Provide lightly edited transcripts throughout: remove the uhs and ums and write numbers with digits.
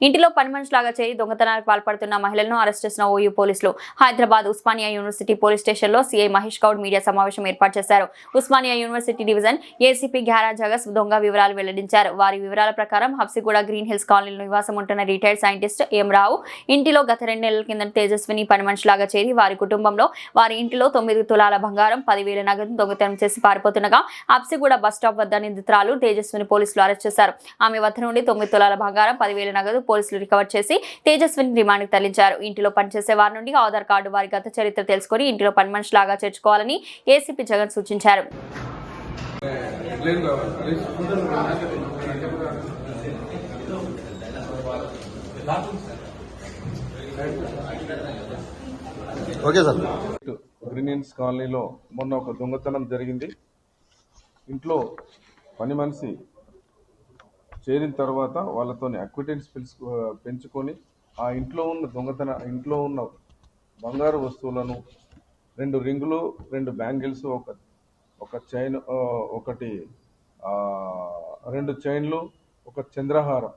ఇంటిలో పని మనిషిలాగా చేరి దొంగతనాలకు పాల్పడుతున్న మహిళలను అరెస్ట్ చేసిన ఓయూ పోలీసులు. హైదరాబాద్ ఉస్మానియా యూనివర్సిటీ పోలీస్ స్టేషన్లో సీఐ మహేష్ గౌడ్ మీడియా సమావేశం ఏర్పాటు చేశారు. ఉస్మానియా యూనివర్సిటీ డివిజన్ ఏసీపీ గ్యారా జగస్ దొంగ వివరాలు వెల్లడించారు. వారి వివరాల ప్రకారం హబ్సిగూడ గ్రీన్ హిల్స్ కాలనీలో నివాసం ఉంటున్న రిటైర్డ్ సైంటిస్ట్ ఎం రావు ఇంటిలో గత 2 నెలల కింద తేజస్విని పని మనిషిలాగా చేరి వారి కుటుంబంలో వారి ఇంటిలో 9 తులాల బంగారం 10,000 నగదు దొంగతనం చేసి పారిపోతుండగా హబ్సిగూడ బస్ స్టాప్ వద్ద నిందితురాలు తేజస్విని పోలీసులు అరెస్ట్ చేశారు. ఆమె వద్ద నుండి 9 తులాల బంగారం 10,000 నగదు పోలీసులు రికవర్ చేసి తేజస్విని రిమాండ్కి తరలించారు. ఇంటిలో పనిచేసే వారి నుండి ఆధార్ కార్డు, వారి గత చరిత్ర తెలుసుకుని ఇంటిలో పని మనిషిలాగా చేర్చుకోవాలని ఏసీపీ జగన్ సూచించారు. Okay sir. గ్రీన్ హిల్స్ కాలనీలో మొన్న ఒక దొంగతనం జరిగింది. ఇంట్లో పని మనిషి చేరిన తర్వాత వాళ్ళతోని అక్విటెన్స్ పెంచుకొని ఆ ఇంట్లో ఉన్న బంగారు వస్తువులను 2 రింగులు, 2 బ్యాంగిల్స్, ఒక చైన్, 2 చైన్లు, ఒక చంద్రహారం,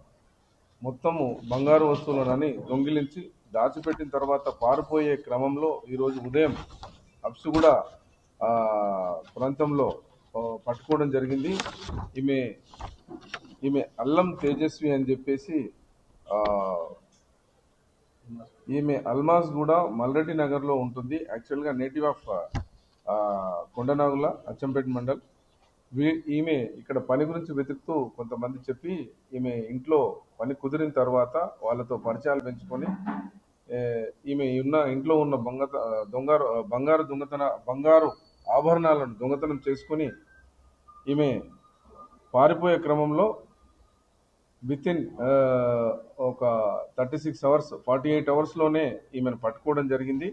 మొత్తము బంగారు వస్తువులనని దొంగిలించి దాచిపెట్టిన తర్వాత పారిపోయే క్రమంలో ఈరోజు ఉదయం హబ్సిగూడ ప్రాంతంలో పట్టుకోవడం జరిగింది. ఈమె అల్లం తేజస్వి అని చెప్పేసి, ఈమె అల్మాస్ కూడా మల్రెడ్డి నగర్లో ఉంటుంది. యాక్చువల్గా నేటివ్ ఆఫ్ కొండనాగుల, అచ్చంపేట మండల్. ఈమె ఇక్కడ పని గురించి వెతుకుతూ కొంతమంది చెప్పి ఈమె ఇంట్లో పని కుదిరిన తర్వాత వాళ్ళతో పరిచయాలు పెంచుకొని ఈమె ఇంట్లో ఉన్న బంగారు ఆభరణాలను దొంగతనం చేసుకొని ఈమె పారిపోయే క్రమంలో వితిన్ ఒక 36 అవర్స్ 48 అవర్స్లోనే ఈమెను పట్టుకోవడం జరిగింది.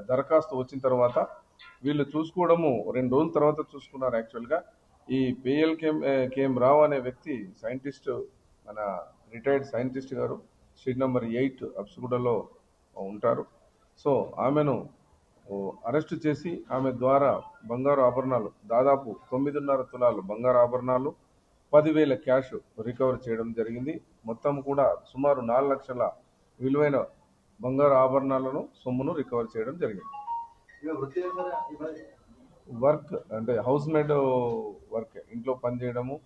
దరఖాస్తు వచ్చిన తర్వాత వీళ్ళు చూసుకోవడము 2 రోజుల తర్వాత చూసుకున్నారు. యాక్చువల్గా ఈ కేఎం రావు అనే వ్యక్తి సైంటిస్ట్, మన రిటైర్డ్ సైంటిస్ట్ గారు, స్ట్రీట్ నెంబర్ 8 హబ్సిగూడలో ఉంటారు. సో ఆమెను అరెస్ట్ చేసి ఆమె ద్వారా బంగారు ఆభరణాలు దాదాపు 9.5 తులాలు బంగారు ఆభరణాలు, 10,000 క్యాష్ రికవర్ చేయడం జరిగింది. మొత్తం కూడా సుమారు 4 లక్షల విలువైన బంగారు ఆభరణాలను, సొమ్మును రికవర్ చేయడం జరిగింది. వర్క్ అంటే హౌస్ మేడ్ వర్క్, ఇంట్లో పని చేయడము.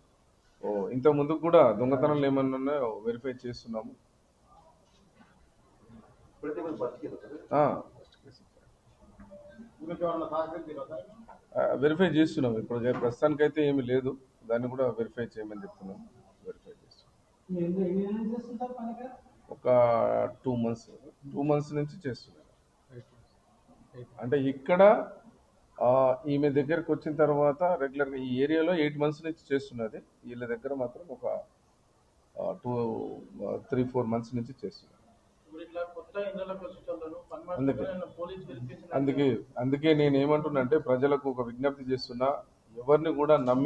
ఇంత ముందుకు కూడా దొంగతనాలు ఏమన్నా ఉన్నాయో వెరిఫై చేస్తున్నాము. వెరిఫై చేస్తున్నాం. ఇప్పుడు ప్రస్తుతానికైతే ఏమీ లేదు, దాన్ని కూడా వెరిఫై చేయమని చెప్తున్నాం. వెరిఫై చేస్తున్నాం. ఒక 2 మంత్స్ నుంచి చేస్తున్నాం. అంటే ఇక్కడ ఈమె దగ్గరకు వచ్చిన తర్వాత రెగ్యులర్గా ఈ ఏరియాలో 8 మంత్స్ నుంచి చేస్తున్నది. వీళ్ళ దగ్గర మాత్రం ఒక 3-4 మంత్స్ నుంచి చేస్తున్నారు. అందుకే నేను ఏమంటున్నా అంటే ప్రజలకు ఒక విజ్ఞప్తి చేస్తున్నా, ఎవరిని కూడా నమ్మి